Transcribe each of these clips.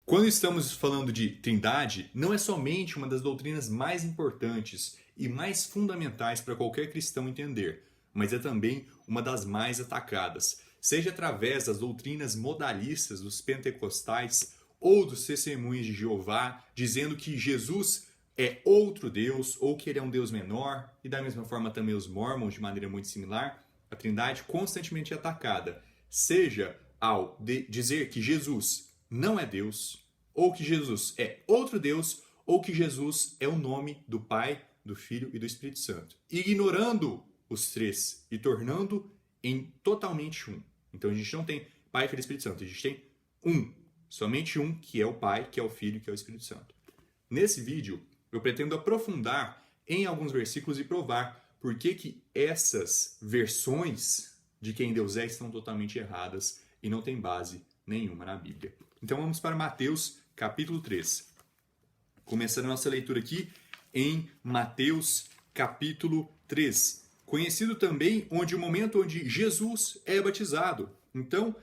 Quando estamos falando de Trindade, não é somente uma das doutrinas mais importantes e mais fundamentais para qualquer cristão entender, mas é também uma das mais atacadas, seja através das doutrinas modalistas dos pentecostais ou dos testemunhos de Jeová, dizendo que Jesus é outro Deus ou que ele é um Deus menor, e da mesma forma também os mormons, de maneira muito similar. A Trindade constantemente é atacada, seja ao dizer que Jesus não é Deus, ou que Jesus é outro Deus, ou que Jesus é o nome do Pai, do Filho e do Espírito Santo, ignorando os três e tornando em totalmente um. Então a gente não tem Pai, Filho e Espírito Santo, a gente tem um, somente um, que é o Pai, que é o Filho, que é o Espírito Santo. Nesse vídeo, eu pretendo aprofundar em alguns versículos e provar por que essas versões de quem Deus é estão totalmente erradas e não tem base nenhuma na Bíblia. Então vamos para Mateus capítulo 3. Começando a nossa leitura aqui em Mateus capítulo 3. Conhecido também onde o momento onde Jesus é batizado. Então,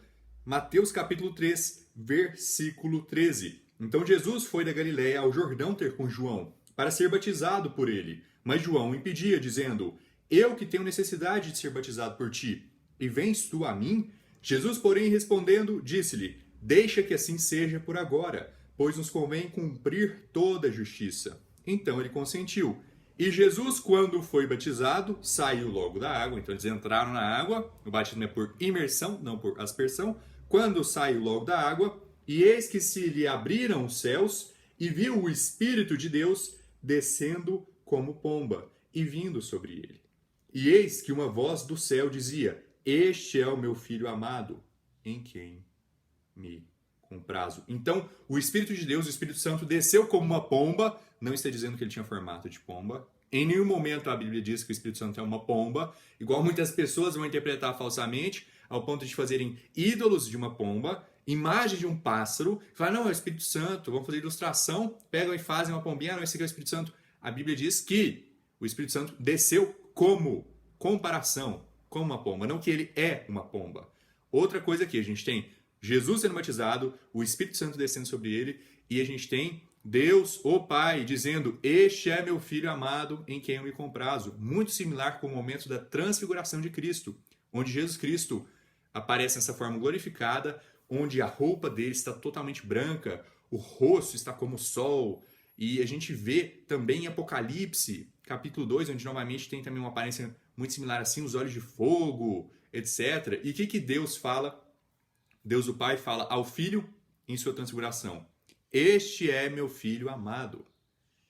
Mateus capítulo 3, versículo 13. Então Jesus foi da Galiléia ao Jordão ter com João, para ser batizado por ele. Mas João o impedia, dizendo: Eu que tenho necessidade de ser batizado por ti, e vens tu a mim? Jesus, porém, respondendo, disse-lhe: Deixa que assim seja por agora, pois nos convém cumprir toda a justiça. Então ele consentiu. E Jesus, quando foi batizado, saiu logo da água. Então eles entraram na água. O batismo é por imersão, não por aspersão. Quando saiu logo da água, e eis que se lhe abriram os céus, e viu o Espírito de Deus descendo como pomba e vindo sobre ele. E eis que uma voz do céu dizia: Este é o meu Filho amado, em quem me comprazo. Então, o Espírito de Deus, o Espírito Santo, desceu como uma pomba. Não está dizendo que ele tinha formato de pomba. Em nenhum momento a Bíblia diz que o Espírito Santo é uma pomba, igual muitas pessoas vão interpretar falsamente, ao ponto de fazerem ídolos de uma pomba, imagem de um pássaro, e falar, não, é o Espírito Santo, vamos fazer ilustração, pegam e fazem uma pombinha, não, esse aqui é o Espírito Santo. A Bíblia diz que o Espírito Santo desceu como comparação, como uma pomba, não que ele é uma pomba. Outra coisa aqui, a gente tem Jesus sendo batizado, o Espírito Santo descendo sobre ele, e a gente tem Deus, o Pai, dizendo: Este é meu Filho amado, em quem eu me comprazo. Muito similar com o momento da transfiguração de Cristo, onde Jesus Cristo aparece nessa forma glorificada, onde a roupa dele está totalmente branca, o rosto está como o sol, e a gente vê também em Apocalipse, capítulo 2, onde novamente tem também uma aparência muito similar assim, os olhos de fogo, etc. E o que Deus fala? Deus o Pai fala ao Filho em sua transfiguração: Este é meu Filho amado,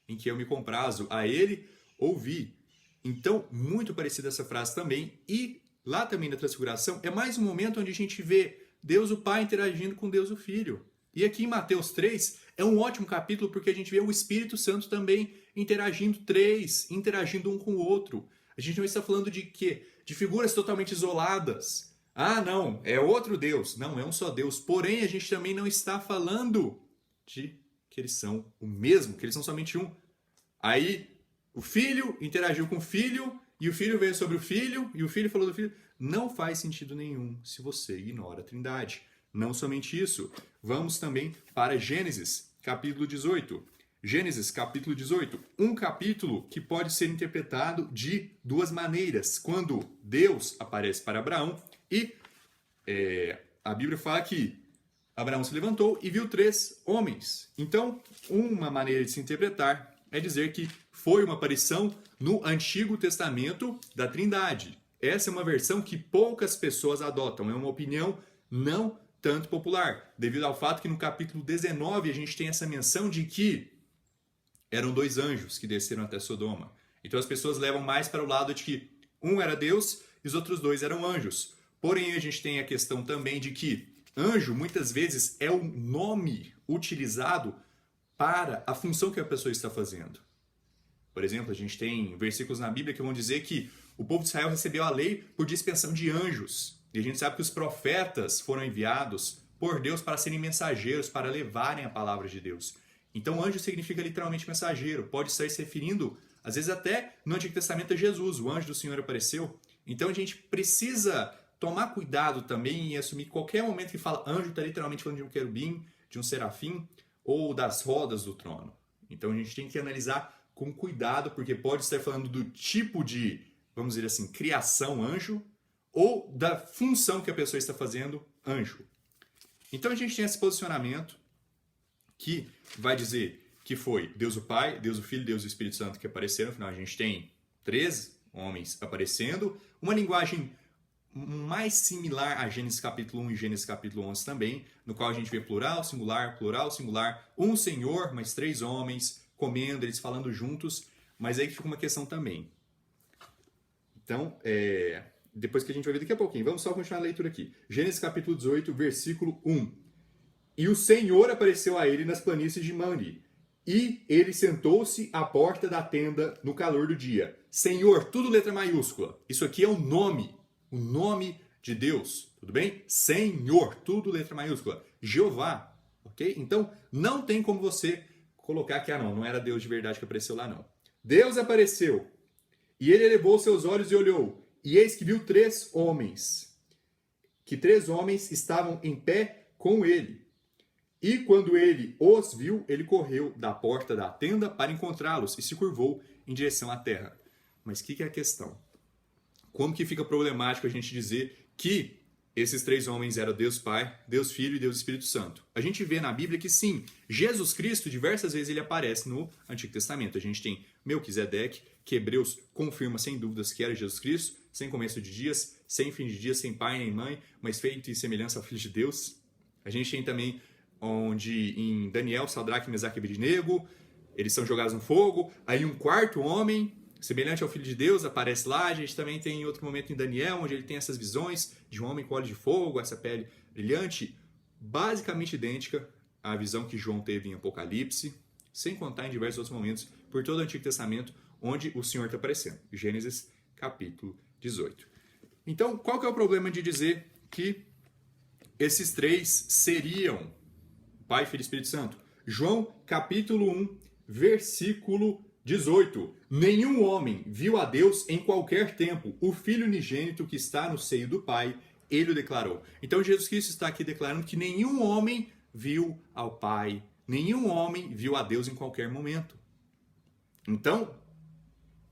em que eu me comprazo, a ele ouvi. Então, muito parecida essa frase também, e lá também na transfiguração, é mais um momento onde a gente vê Deus o Pai interagindo com Deus o Filho. E aqui em Mateus 3 é um ótimo capítulo porque a gente vê o Espírito Santo também interagindo um com o outro. A gente não está falando de quê? De figuras totalmente isoladas. Ah, não, é outro Deus. Não, é um só Deus. Porém, a gente também não está falando de que eles são o mesmo, que eles são somente um. Aí, o Filho interagiu com o Filho, e o Filho veio sobre o Filho, e o Filho falou do Filho. Não faz sentido nenhum se você ignora a Trindade. Não somente isso. Vamos também para Gênesis, capítulo 18. Gênesis, capítulo 18. Um capítulo que pode ser interpretado de duas maneiras. Quando Deus aparece para Abraão e a Bíblia fala que Abraão se levantou e viu 3 homens. Então, uma maneira de se interpretar é dizer que foi uma aparição no Antigo Testamento da Trindade. Essa é uma versão que poucas pessoas adotam. É uma opinião não tanto popular, devido ao fato que no capítulo 19 a gente tem essa menção de que eram 2 anjos que desceram até Sodoma. Então as pessoas levam mais para o lado de que um era Deus e os outros 2 eram anjos. Porém, a gente tem a questão também de que anjo, muitas vezes, é o nome utilizado para a função que a pessoa está fazendo. Por exemplo, a gente tem versículos na Bíblia que vão dizer que o povo de Israel recebeu a lei por dispensação de anjos. E a gente sabe que os profetas foram enviados por Deus para serem mensageiros, para levarem a palavra de Deus. Então, anjo significa literalmente mensageiro. Pode estar se referindo, às vezes até no Antigo Testamento, a Jesus. O anjo do Senhor apareceu. Então, a gente precisa tomar cuidado também em assumir que qualquer momento que fala anjo está literalmente falando de um querubim, de um serafim ou das rodas do trono. Então a gente tem que analisar com cuidado, porque pode estar falando do tipo de, vamos dizer assim, criação anjo, ou da função que a pessoa está fazendo anjo. Então a gente tem esse posicionamento que vai dizer que foi Deus o Pai, Deus o Filho e Deus o Espírito Santo que apareceram. Afinal, a gente tem 3 homens aparecendo. Uma linguagem mais similar a Gênesis capítulo 1 e Gênesis capítulo 11 também, no qual a gente vê plural, singular, um Senhor, mais 3 homens comendo, eles falando juntos, mas aí que fica uma questão também. Então, depois que a gente vai ver daqui a pouquinho, vamos só continuar a leitura aqui. Gênesis capítulo 18, versículo 1. E o Senhor apareceu a ele nas planícies de Mamre, e ele sentou-se à porta da tenda no calor do dia. Senhor, tudo letra maiúscula. Isso aqui é o nome de Deus, tudo bem? Senhor, tudo letra maiúscula. Jeová, ok? Então, não tem como você colocar que, não era Deus de verdade que apareceu lá, não. Deus apareceu, e ele elevou seus olhos e olhou, e eis que viu 3 homens, que 3 homens estavam em pé com ele. E quando ele os viu, ele correu da porta da tenda para encontrá-los e se curvou em direção à terra. Mas o que é a questão? Como que fica problemático a gente dizer que esses 3 homens eram Deus Pai, Deus Filho e Deus Espírito Santo? A gente vê na Bíblia que sim, Jesus Cristo, diversas vezes ele aparece no Antigo Testamento. A gente tem Melquisedeque, que Hebreus confirma sem dúvidas que era Jesus Cristo, sem começo de dias, sem fim de dias, sem pai nem mãe, mas feito em semelhança ao Filho de Deus. A gente tem também onde em Daniel, Sadraque, Mesaque e Abednego, eles são jogados no fogo. Aí um 4º homem, semelhante ao Filho de Deus, aparece lá. A gente também tem em outro momento em Daniel, onde ele tem essas visões de um homem com olhos de fogo, essa pele brilhante, basicamente idêntica à visão que João teve em Apocalipse, sem contar em diversos outros momentos por todo o Antigo Testamento, onde o Senhor está aparecendo. Gênesis capítulo 18. Então, qual que é o problema de dizer que esses 3 seriam Pai, Filho e Espírito Santo? João capítulo 1, versículo 18. Nenhum homem viu a Deus em qualquer tempo. O Filho unigênito que está no seio do Pai, ele o declarou. Então Jesus Cristo está aqui declarando que nenhum homem viu ao Pai. Nenhum homem viu a Deus em qualquer momento. Então,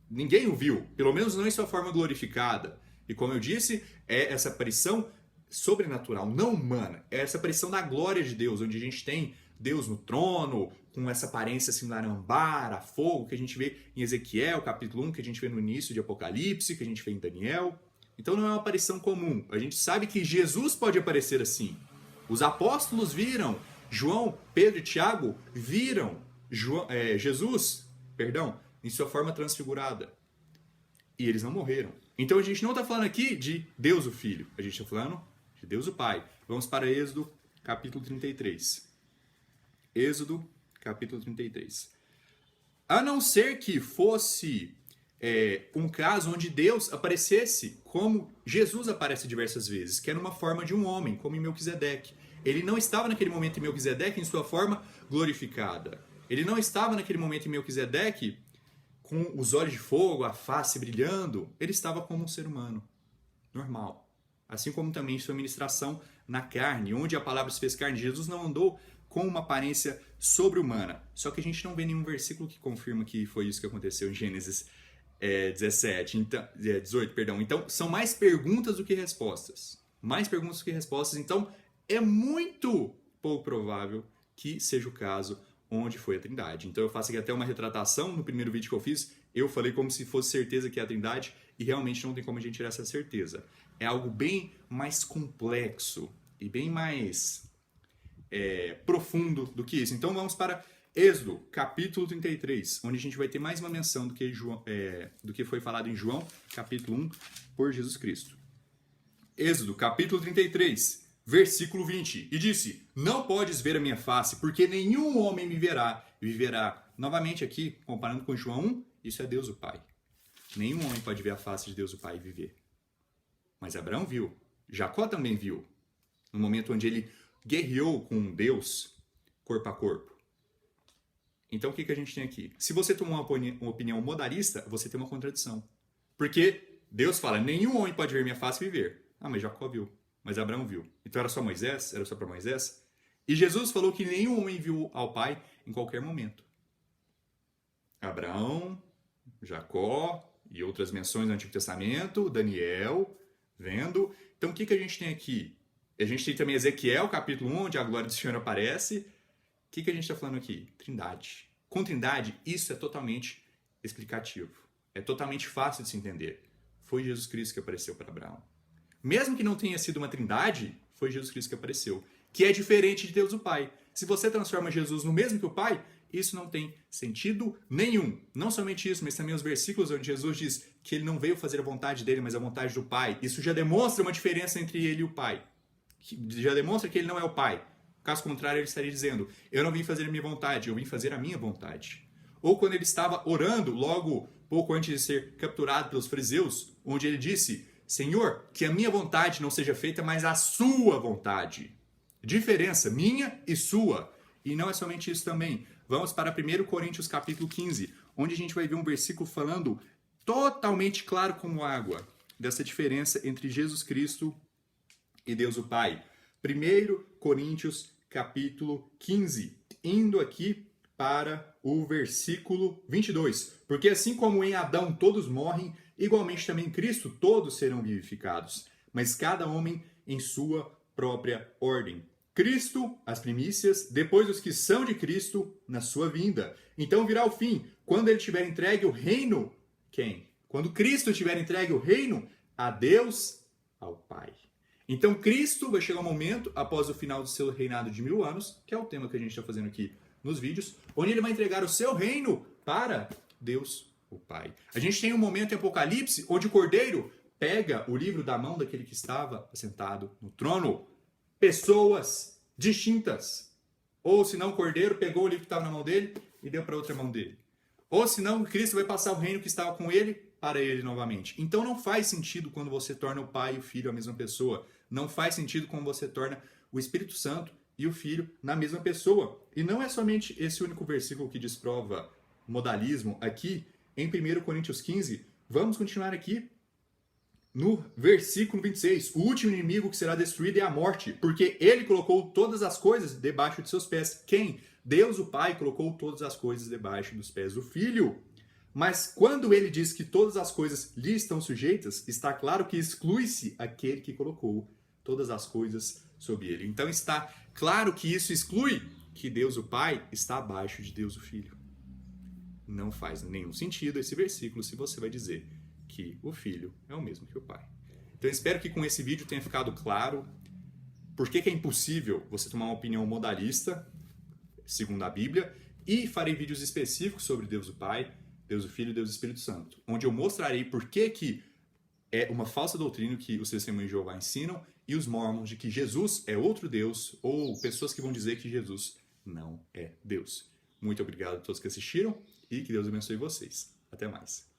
ninguém o viu. Pelo menos não em sua forma glorificada. E como eu disse, é essa aparição sobrenatural, não humana. É essa aparição da glória de Deus, onde a gente tem Deus no trono, com essa aparência similar a ambar, a fogo, que a gente vê em Ezequiel, capítulo 1, que a gente vê no início de Apocalipse, que a gente vê em Daniel. Então não é uma aparição comum. A gente sabe que Jesus pode aparecer assim. Os apóstolos viram, João, Pedro e Tiago viram Jesus, em sua forma transfigurada. E eles não morreram. Então a gente não está falando aqui de Deus o Filho, a gente está falando de Deus o Pai. Vamos para Êxodo, capítulo 33. Êxodo, capítulo 33. A não ser que fosse um caso onde Deus aparecesse como Jesus aparece diversas vezes, que era uma forma de um homem, como em Melquisedeque. Ele não estava naquele momento em Melquisedeque em sua forma glorificada. Ele não estava naquele momento em Melquisedeque com os olhos de fogo, a face brilhando. Ele estava como um ser humano, normal. Assim como também sua ministração na carne, onde a palavra se fez carne. Jesus não andou com uma aparência sobre-humana. Só que a gente não vê nenhum versículo que confirma que foi isso que aconteceu em Gênesis 18. Então, são mais perguntas do que respostas. Mais perguntas do que respostas. Então, é muito pouco provável que seja o caso onde foi a Trindade. Então, eu faço aqui até uma retratação. No primeiro vídeo que eu fiz, eu falei como se fosse certeza que é a Trindade, e realmente não tem como a gente tirar essa certeza. É algo bem mais complexo e bem mais profundo do que isso. Então vamos para Êxodo, capítulo 33, onde a gente vai ter mais uma menção do que foi falado em João, capítulo 1, por Jesus Cristo. Êxodo, capítulo 33, versículo 20. E disse, não podes ver a minha face, porque nenhum homem me verá e viverá. Novamente aqui, comparando com João 1, isso é Deus o Pai. Nenhum homem pode ver a face de Deus o Pai e viver. Mas Abraão viu. Jacó também viu. No momento onde ele guerreou com Deus, corpo a corpo. Então o que a gente tem aqui? Se você tomar uma opinião modalista, você tem uma contradição. Porque Deus fala, nenhum homem pode ver minha face e viver. Ah, mas Jacó viu. Mas Abraão viu. Então era só Moisés? Era só para Moisés? E Jesus falou que nenhum homem viu ao Pai em qualquer momento. Abraão, Jacó e outras menções do Antigo Testamento, Daniel, vendo. Então o que a gente tem aqui? A gente tem também Ezequiel, capítulo 1, onde a glória do Senhor aparece. O que a gente está falando aqui? Trindade. Com Trindade, isso é totalmente explicativo. É totalmente fácil de se entender. Foi Jesus Cristo que apareceu para Abraão. Mesmo que não tenha sido uma Trindade, foi Jesus Cristo que apareceu. Que é diferente de Deus o Pai. Se você transforma Jesus no mesmo que o Pai, isso não tem sentido nenhum. Não somente isso, mas também os versículos onde Jesus diz que ele não veio fazer a vontade dele, mas a vontade do Pai. Isso já demonstra uma diferença entre ele e o Pai. Já demonstra que ele não é o Pai. Caso contrário, ele estaria dizendo, eu não vim fazer a minha vontade, eu vim fazer a minha vontade. Ou quando ele estava orando, logo pouco antes de ser capturado pelos fariseus, onde ele disse, Senhor, que a minha vontade não seja feita, mas a sua vontade. Diferença, minha e sua. E não é somente isso também. Vamos para 1 Coríntios capítulo 15, onde a gente vai ver um versículo falando totalmente claro como água, dessa diferença entre Jesus Cristo e Deus o Pai. 1 Coríntios capítulo 15, indo aqui para o versículo 22. Porque assim como em Adão todos morrem, igualmente também em Cristo todos serão vivificados, mas cada homem em sua própria ordem. Cristo, as primícias, depois os que são de Cristo, na sua vinda. Então virá o fim, quando ele tiver entregue o reino, quem? Quando Cristo tiver entregue o reino a Deus, ao Pai. Então Cristo vai chegar um momento, após o final do seu reinado de 1000 anos, que é o tema que a gente está fazendo aqui nos vídeos, onde ele vai entregar o seu reino para Deus, o Pai. A gente tem um momento em Apocalipse, onde o Cordeiro pega o livro da mão daquele que estava sentado no trono. Pessoas distintas. Ou se não, o Cordeiro pegou o livro que estava na mão dele e deu para outra mão dele. Ou se não, Cristo vai passar o reino que estava com ele para ele novamente. Então não faz sentido quando você torna o Pai e o Filho a mesma pessoa. Não faz sentido quando você torna o Espírito Santo e o Filho na mesma pessoa. E não é somente esse único versículo que desprova modalismo aqui em 1 Coríntios 15. Vamos continuar aqui no versículo 26. O último inimigo que será destruído é a morte, porque ele colocou todas as coisas debaixo de seus pés. Quem? Deus o Pai colocou todas as coisas debaixo dos pés do Filho. Mas quando ele diz que todas as coisas lhe estão sujeitas, está claro que exclui-se aquele que colocou todas as coisas sob ele. Então está claro que isso exclui que Deus o Pai está abaixo de Deus o Filho. Não faz nenhum sentido esse versículo se você vai dizer que o Filho é o mesmo que o Pai. Então espero que com esse vídeo tenha ficado claro por que é impossível você tomar uma opinião modalista, segundo a Bíblia, e farei vídeos específicos sobre Deus o Pai, Deus o Filho e Deus o Espírito Santo, onde eu mostrarei por que é uma falsa doutrina que os testemunhos de Jeová ensinam e os mormons de que Jesus é outro Deus, ou pessoas que vão dizer que Jesus não é Deus. Muito obrigado a todos que assistiram e que Deus abençoe vocês. Até mais.